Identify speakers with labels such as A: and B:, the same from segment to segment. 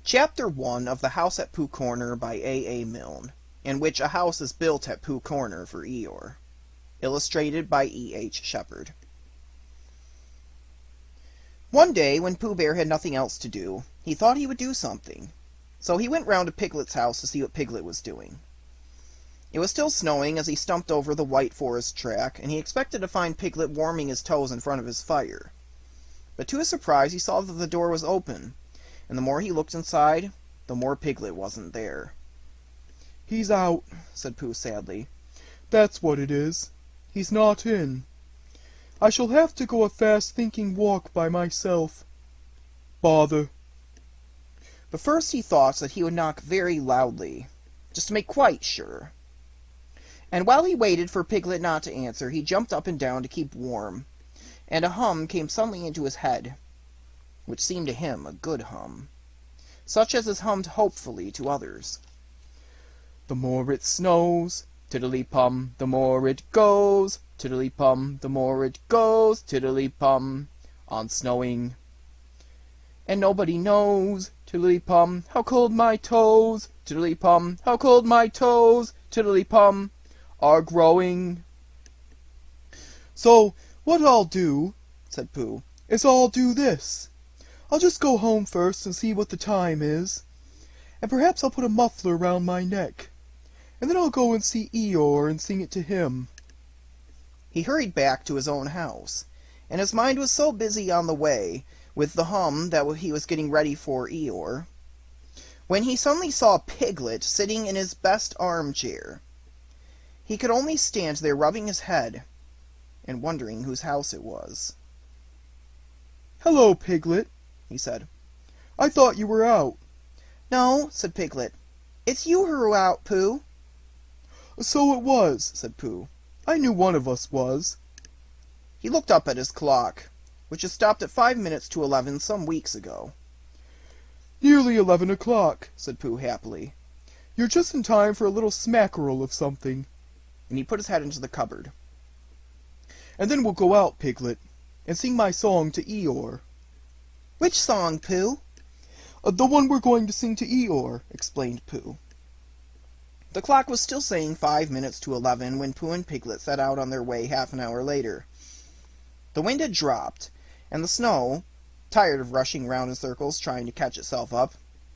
A: Chapter 1 of The House at Pooh Corner by A. Milne, in which a house is built at Pooh Corner for Eeyore. Illustrated by E.H. Shepard. One day, when Pooh Bear had nothing else to do, he thought he would do something. So he went round to Piglet's house to see what Piglet was doing. It was still snowing as he stumped over the white forest track, and he expected to find Piglet warming his toes in front of his fire. But to his surprise, he saw that the door was open, and the more he looked inside, the more Piglet wasn't there.
B: "He's out," said Pooh sadly. "That's what it is. He's not in. I shall have to go a fast-thinking walk by myself. Bother."
A: But first he thought that he would knock very loudly, just to make quite sure. And while he waited for Piglet not to answer, he jumped up and down to keep warm, and a hum came suddenly into his head, which seemed to him a good hum, such as is hummed hopefully to others.
B: "The more it snows, tiddly-pum, the more it goes, tiddly-pum, the more it goes, tiddly-pum, on snowing. And nobody knows, tiddly-pum, how cold my toes, tiddly-pum, how cold my toes, tiddly-pum, are growing." "So, what I'll do," said Pooh, "is I'll do this. I'll just go home first and see what the time is, and perhaps I'll put a muffler round my neck, and then I'll go and see Eeyore and sing it to him."
A: He hurried back to his own house, and his mind was so busy on the way with the hum that he was getting ready for Eeyore, when he suddenly saw Piglet sitting in his best armchair. He could only stand there rubbing his head and wondering whose house it was.
B: "Hello, Piglet," he said. "I thought you were out."
A: "No," said Piglet. "It's you who are out, Pooh."
B: "So it was," said Pooh. "I knew one of us was."
A: He looked up at his clock, which had stopped at 5 minutes to 11 some weeks ago.
B: "Nearly 11 o'clock," said Pooh happily. "You're just in time for a little smackerel of something."
A: And he put his head into the cupboard.
B: "And then we'll go out, Piglet, and sing my song to Eeyore."
A: "Which song, Pooh?"
B: "The one we're going to sing to Eeyore," explained Pooh.
A: The clock was still saying 5 minutes to 11 when Pooh and Piglet set out on their way half an hour later. The wind had dropped, and the snow, tired of rushing round in circles trying to catch itself up,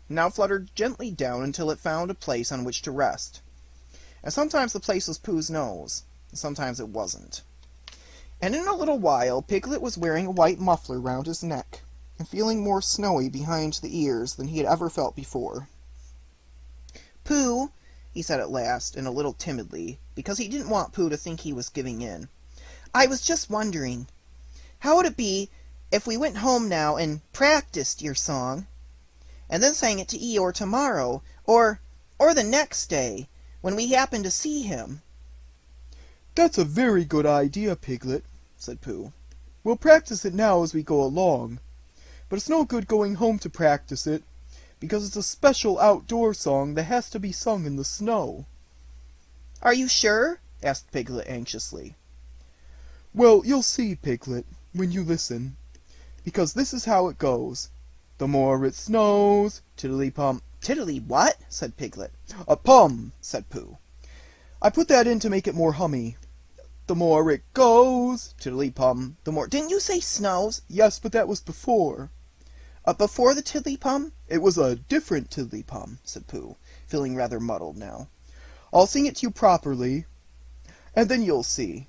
A: now fluttered gently down until it found a place on which to rest. And sometimes the place was Pooh's nose, and sometimes it wasn't. And in a little while Piglet was wearing a white muffler round his neck, and feeling more snowy behind the ears than he had ever felt before. "Pooh," he said at last, and a little timidly, because he didn't want Pooh to think he was giving in, "I was just wondering, how would it be if we went home now and practiced your song, and then sang it to Eeyore tomorrow, or the next day, when we happen to see him?"
B: "That's a very good idea, Piglet," said Pooh. "We'll practice it now as we go along, but it's no good going home to practice it, because it's a special outdoor song that has to be sung in the snow."
A: "Are you sure?" asked Piglet anxiously.
B: "Well, you'll see, Piglet, when you listen, because this is how it goes. The more it snows, tiddly-pum—"
A: "Tiddly what?" said Piglet.
B: "Pum," said Pooh. "I put that in to make it more hummy. The more it goes, tiddly-pum, the more—"
A: "Didn't you say snows?"
B: "Yes, but that was before."
A: Before the tiddly-pum?"
B: "It was a different tiddly-pum," said Pooh, feeling rather muddled now. "I'll sing it to you properly, and then you'll see."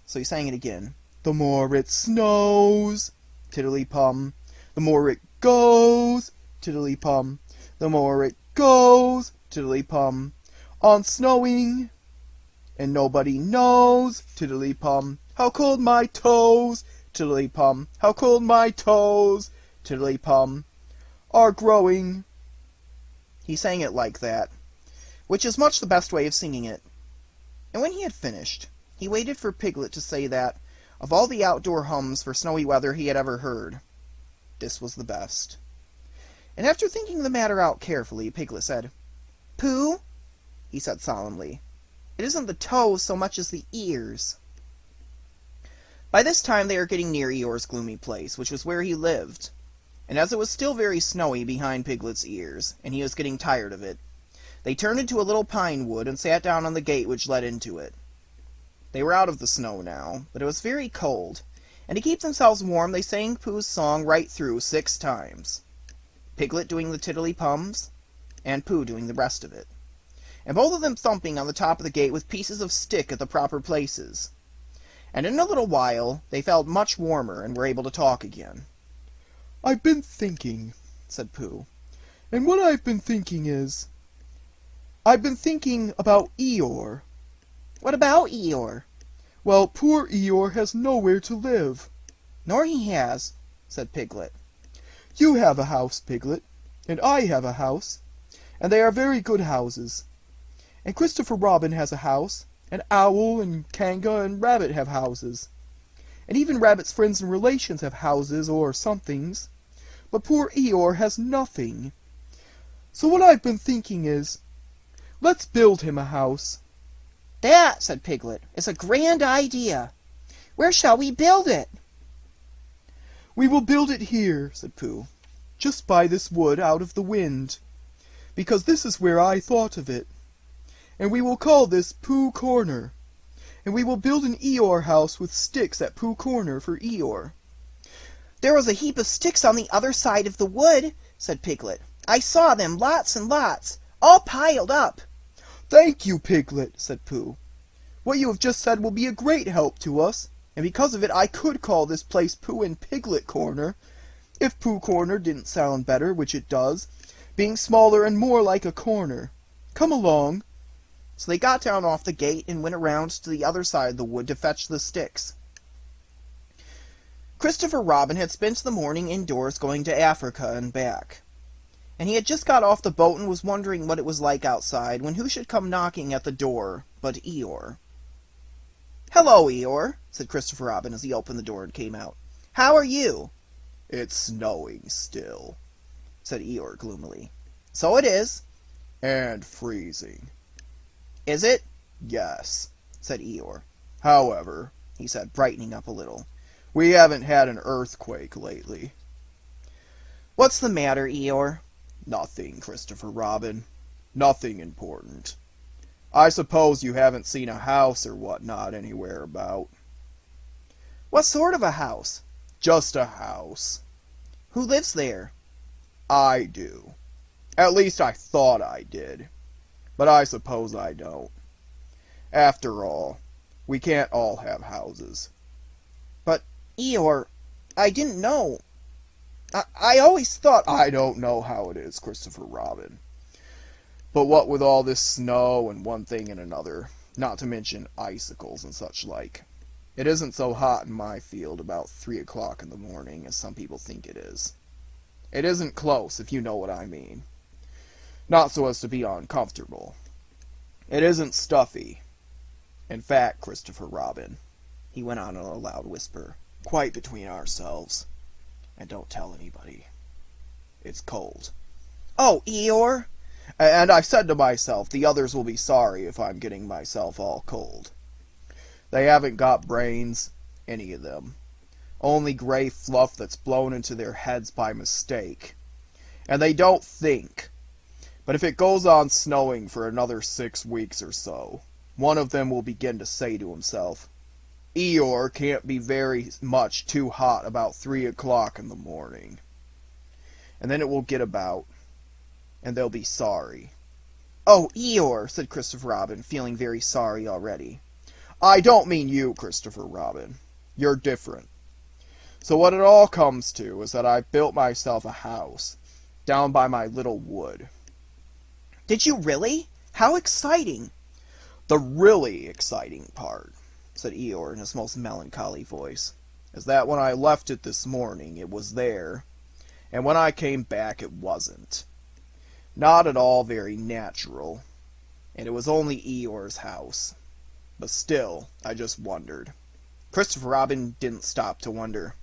A: So he sang it again.
B: "The more it snows, tiddly-pum, the more it goes, tiddly-pum, the more it goes, tiddly-pum, on snowing. And nobody knows, tiddly-pum, how cold my toes, tiddly-pum, how cold my toes, tiddly-pum, are growing."
A: He sang it like that, which is much the best way of singing it. And when he had finished, he waited for Piglet to say that, of all the outdoor hums for snowy weather he had ever heard, this was the best. And after thinking the matter out carefully, Piglet said, "Pooh," he said solemnly, "it isn't the toes so much as the ears." By this time they were getting near Eeyore's gloomy place, which was where he lived. and as it was still very snowy behind Piglet's ears, and he was getting tired of it, they turned into a little pine wood and sat down on the gate which led into it. They were out of the snow now, but it was very cold, and to keep themselves warm they sang Pooh's song right through 6 times, Piglet doing the tiddly-pums, and Pooh doing the rest of it, and both of them thumping on the top of the gate with pieces of stick at the proper places. And in a little while they felt much warmer and were able to talk again.
B: "I've been thinking," said Pooh, "and what I've been thinking is, I've been thinking about Eeyore."
A: "What about Eeyore?"
B: "Well, poor Eeyore has nowhere to live."
A: "Nor he has," said Piglet.
B: "You have a house, Piglet, and I have a house, and they are very good houses. And Christopher Robin has a house, and Owl and Kanga and Rabbit have houses. And even Rabbit's friends and relations have houses or somethings. But poor Eeyore has nothing. So what I've been thinking is, let's build him a house."
A: "That," said Piglet, "is a grand idea. Where shall we build it?"
B: "We will build it here," said Pooh, "just by this wood out of the wind, because this is where I thought of it. And we will call this Pooh Corner, and we will build an Eeyore house with sticks at Pooh Corner for Eeyore."
A: "There was a heap of sticks on the other side of the wood," said Piglet. "I saw them, lots and lots, all piled up."
B: "Thank you, Piglet," said Pooh. "What you have just said will be a great help to us, and because of it I could call this place Pooh and Piglet Corner, if Pooh Corner didn't sound better, which it does, being smaller and more like a corner. Come along."
A: So they got down off the gate and went around to the other side of the wood to fetch the sticks. Christopher Robin had spent the morning indoors going to Africa and back, and he had just got off the boat and was wondering what it was like outside when who should come knocking at the door but Eeyore. "Hello, Eeyore," said Christopher Robin as he opened the door and came out. "How are you?"
B: "It's snowing still,"
A: said Eeyore gloomily. "So it is."
B: "And freezing."
A: "Is it?"
B: "Yes,"
A: said Eeyore.
B: "However," he said, brightening up a little, "we haven't had an earthquake lately."
A: "What's the matter, Eeyore?"
B: "Nothing, Christopher Robin. Nothing important. I suppose you haven't seen a house or whatnot anywhere about."
A: "What sort of a house?"
B: "Just a house."
A: "Who lives there?"
B: "I do. At least I thought I did. But I suppose I don't. After all, we can't all have houses."
A: "But, Eeyore, I didn't know. I always thought—"
B: "I don't know how it is, Christopher Robin. But what with all this snow and one thing and another, not to mention icicles and such like, it isn't so hot in my field about 3 o'clock in the morning as some people think it is. It isn't close, if you know what I mean. Not so as to be uncomfortable. It isn't stuffy. In fact, Christopher Robin," he went on in a loud whisper, "quite between ourselves, and don't tell anybody, it's cold."
A: "Oh, Eeyore!"
B: "And I've said to myself, the others will be sorry if I'm getting myself all cold. They haven't got brains, any of them. Only gray fluff that's blown into their heads by mistake. And they don't think. But if it goes on snowing for another 6 weeks or so, one of them will begin to say to himself, 'Eeyore can't be very much too hot about 3 o'clock in the morning.' And then it will get about, and they'll be sorry."
A: "Oh, Eeyore!" said Christopher Robin, feeling very sorry already.
B: "I don't mean you, Christopher Robin. You're different. So what it all comes to is that I built myself a house down by my little wood."
A: "Did you really? How exciting!"
B: "The really exciting part," said Eeyore in his most melancholy voice, "is that when I left it this morning it was there, and when I came back it wasn't. Not at all very natural, and it was only Eeyore's house. But still, I just wondered."
A: Christopher Robin didn't stop to wonder.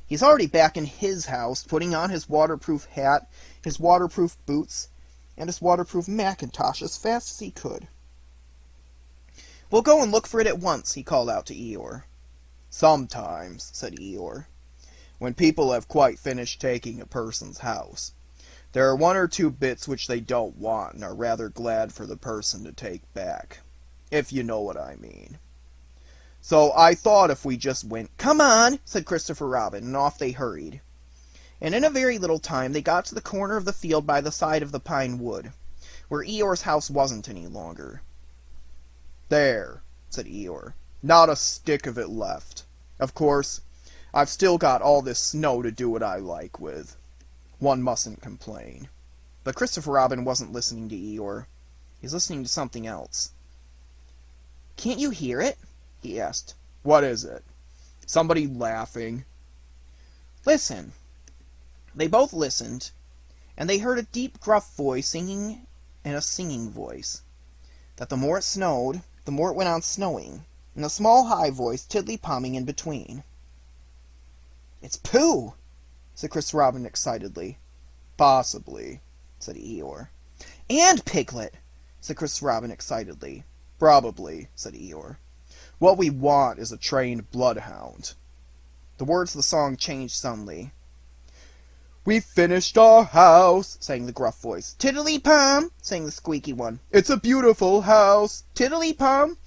A: He's already back in his house, putting on his waterproof hat, his waterproof boots, and his waterproof Macintosh as fast as he could. "We'll go and look for it at once," he called out to Eeyore.
B: "Sometimes," said Eeyore. when people have quite finished taking a person's house. There are one or two bits which they don't want and are rather glad for the person to take back, if you know what I mean. So I thought if we just went,
A: "Come on," said Christopher Robin, and off they hurried. And in a very little time they got to the corner of the field by the side of the pine wood, where Eeyore's house wasn't any longer.
B: "There," said Eeyore. "Not a stick of it left. Of course, I've still got all this snow to do what I like with. One mustn't complain."
A: But Christopher Robin wasn't listening to Eeyore. He was listening to something else. "Can't you hear it?" he asked.
B: "What is it? Somebody laughing?"
A: "Listen." They both listened, and they heard a deep, gruff voice singing in a singing voice, that the more it snowed, the more it went on snowing, and a small, high voice tiddly-pomming in between. "It's Pooh!" said Christopher Robin excitedly.
B: "Possibly,"
A: said Eeyore. "And Piglet!" said Christopher Robin excitedly.
B: "Probably," said Eeyore. "What we want is a trained bloodhound."
A: The words of the song changed suddenly.
B: "We've finished our house,"
A: sang the gruff voice. "Tiddly-pom!" sang the squeaky one.
B: "It's a beautiful house."
A: "Tiddly-pom!"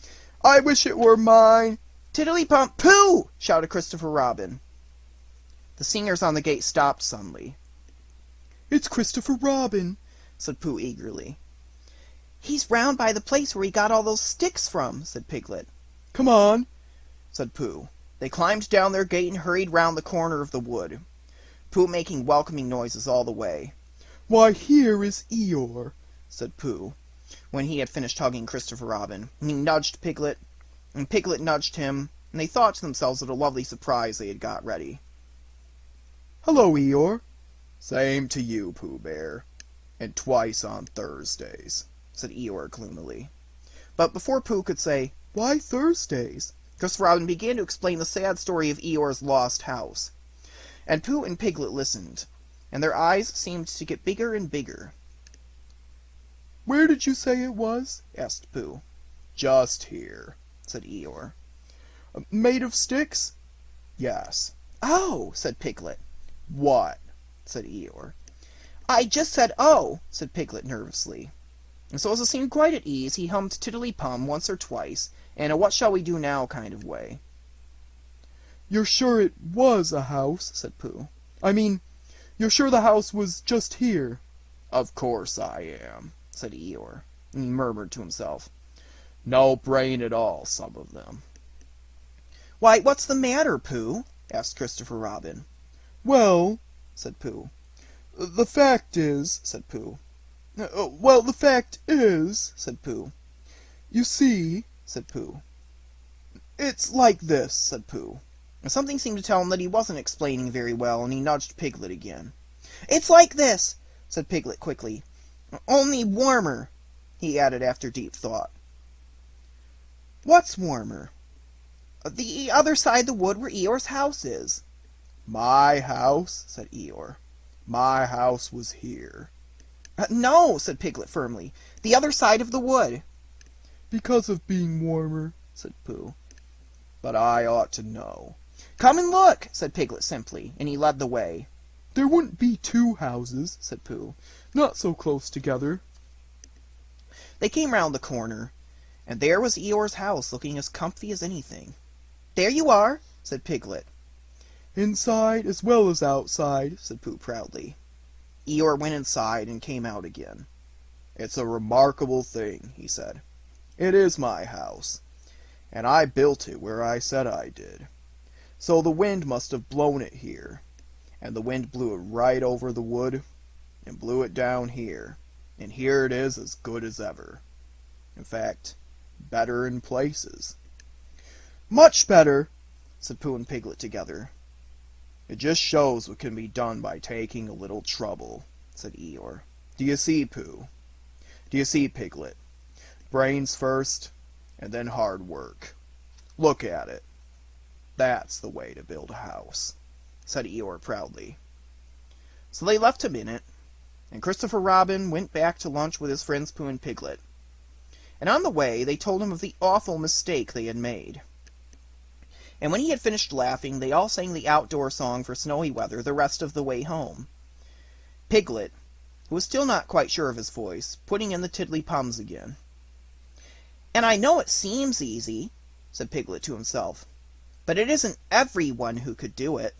B: "I wish it were mine."
A: "Tiddly-pom!" "Pooh!" shouted Christopher Robin. The singers on the gate stopped suddenly.
B: "It's Christopher Robin,"
A: said Pooh eagerly. "He's round by the place where he got all those sticks from," said Piglet.
B: "Come on,"
A: said Pooh. They climbed down their gate and hurried round the corner of the wood, Pooh making welcoming noises all the way.
B: "Why, here is Eeyore,"
A: said Pooh, when he had finished hugging Christopher Robin, and he nudged Piglet, and Piglet nudged him, and they thought to themselves what a lovely surprise they had got ready.
B: "Hello, Eeyore." "Same to you, Pooh Bear, and twice on Thursdays," said Eeyore gloomily.
A: But before Pooh could say,
B: "Why Thursdays?"
A: Christopher Robin began to explain the sad story of Eeyore's lost house. And Pooh and Piglet listened, and their eyes seemed to get bigger and bigger.
B: "Where did you say it was?"
A: asked Pooh.
B: "Just here,"
A: said Eeyore.
B: "Made of sticks?" "Yes."
A: "Oh," said Piglet.
B: "What?"
A: said Eeyore. "I just said oh," said Piglet nervously. And so as to seem quite at ease, he hummed tiddly-pum once or twice, in a what shall we do now kind of way.
B: "You're sure it was a house?" said Pooh. "I mean, you're sure the house was just here?"
A: "Of course I am," said Eeyore, and he murmured to himself,
B: "No brain at all, some of them."
A: "Why, what's the matter, Pooh?" asked Christopher Robin.
B: "Well,"
A: said Pooh.
B: "The fact is," said Pooh. The fact is," said Pooh. "You see," said Pooh.
A: "It's like this," said Pooh. And something seemed to tell him that he wasn't explaining very well, and he nudged Piglet again. "It's like this," said Piglet quickly. "Only warmer," he added after deep thought. "What's warmer?" "The other side the wood where Eeyore's house is."
B: "My house?" said Eeyore. "My house was here."
A: "No," said Piglet firmly. "The other side of the wood."
B: "Because of being warmer," said Pooh.
A: "But I ought to know." "Come and look," said Piglet simply, and he led the way.
B: "There wouldn't be two houses," said Pooh. "Not so close together."
A: They came round the corner, and there was Eeyore's house, looking as comfy as anything. "There you are," said Piglet.
B: "Inside as well as outside," said Pooh proudly.
A: Eeyore went inside and came out again.
B: "It's a remarkable thing," he said. "It is my house, and I built it where I said I did. So the wind must have blown it here, and the wind blew it right over the wood, and blew it down here, and here it is as good as ever. In fact, better in places."
A: "Much better," said Pooh and Piglet together.
B: "It just shows what can be done by taking a little trouble," said Eeyore. "Do you see, Pooh? Do you see, Piglet? Brains first, and then hard work. Look at it. That's the way to build a house," said Eeyore proudly.
A: So they left him in it, and Christopher Robin went back to lunch with his friends Pooh and Piglet. And on the way they told him of the awful mistake they had made. and when he had finished laughing, they all sang the outdoor song for snowy weather the rest of the way home. Piglet, who was still not quite sure of his voice, putting in the tiddly-pums again. "And I know it seems easy," said Piglet to himself, "but it isn't everyone who could do it."